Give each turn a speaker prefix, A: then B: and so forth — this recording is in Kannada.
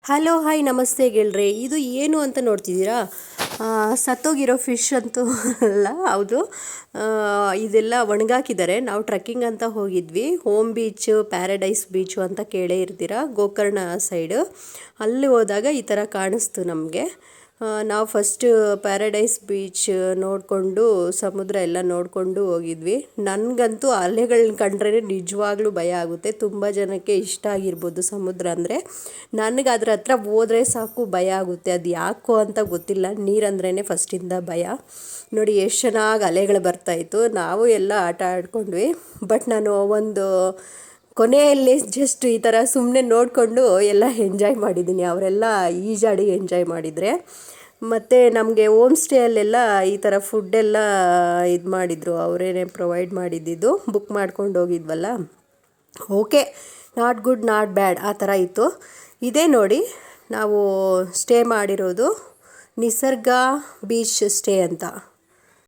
A: ಹಲೋ ಹಾಯ್ ನಮಸ್ತೆ ಗೆಳ್ರೆ. ಇದು ಏನು ಅಂತ ನೋಡ್ತಿದ್ದೀರಾ? ಸತ್ತೋಗಿರೋ ಫಿಶ್ ಅಂತೂ ಅಲ್ಲ, ಹೌದು. ಇದೆಲ್ಲ ಒಣಗಾಕಿದ್ದಾರೆ. ನಾವು ಟ್ರೆಕ್ಕಿಂಗ್ ಅಂತ ಹೋಗಿದ್ವಿ. ಹೋಮ್ ಬೀಚು, ಪ್ಯಾರಡೈಸ್ ಬೀಚು ಅಂತ ಕೇಳೇ ಇರ್ತೀರಾ, ಗೋಕರ್ಣ ಸೈಡು. ಅಲ್ಲಿ ಹೋದಾಗ ಈ ಥರ ಕಾಣಿಸ್ತು ನಮಗೆ. ನಾವು ಫಸ್ಟು ಪ್ಯಾರಡೈಸ್ ಬೀಚ್ ನೋಡಿಕೊಂಡು ಸಮುದ್ರ ಎಲ್ಲ ನೋಡಿಕೊಂಡು ಹೋಗಿದ್ವಿ. ನನಗಂತೂ ಅಲೆಗಳನ್ನ ಕಂಡ್ರೆ ನಿಜವಾಗ್ಲೂ ಭಯ ಆಗುತ್ತೆ. ತುಂಬ ಜನಕ್ಕೆ ಇಷ್ಟ ಆಗಿರ್ಬೋದು ಸಮುದ್ರ ಅಂದರೆ. ನನಗೆ ಅದ್ರ ಹತ್ರ ಹೋದ್ರೆ ಸಾಕು ಭಯ ಆಗುತ್ತೆ. ಅದು ಯಾಕೋ ಅಂತ ಗೊತ್ತಿಲ್ಲ, ನೀರಂದ್ರೇ ಫಸ್ಟಿಂದ ಭಯ. ನೋಡಿ ಎಷ್ಟು ಚೆನ್ನಾಗಿ ಅಲೆಗಳು ಬರ್ತಾಯಿತ್ತು. ನಾವು ಎಲ್ಲ ಆಟ ಆಡ್ಕೊಂಡ್ವಿ. ಬಟ್ ನಾನು ಒಂದು ಕೊನೆಯಲ್ಲಿ ಜಸ್ಟ್ ಈ ಥರ ಸುಮ್ಮನೆ ನೋಡಿಕೊಂಡು ಎಲ್ಲ ಎಂಜಾಯ್ ಮಾಡಿದ್ದೀನಿ. ಅವರೆಲ್ಲ ಈಜಾಡಿ ಎಂಜಾಯ್ ಮಾಡಿದರೆ. ಮತ್ತು ನಮಗೆ ಹೋಮ್ ಸ್ಟೇಯಲ್ಲೆಲ್ಲ ಈ ಥರ ಫುಡ್ಡೆಲ್ಲ ಇದು ಮಾಡಿದರು, ಅವರೇನೆ ಪ್ರೊವೈಡ್ ಮಾಡಿದ್ದಿದ್ದು. ಬುಕ್ ಮಾಡ್ಕೊಂಡು ಹೋಗಿದ್ವಲ್ಲ, okay, not good not bad ಆ ಥರ ಇತ್ತು. ಇದೇ ನೋಡಿ ನಾವು ಸ್ಟೇ ಮಾಡಿರೋದು ನಿಸರ್ಗ ಬೀಚ್ ಸ್ಟೇ ಅಂತ.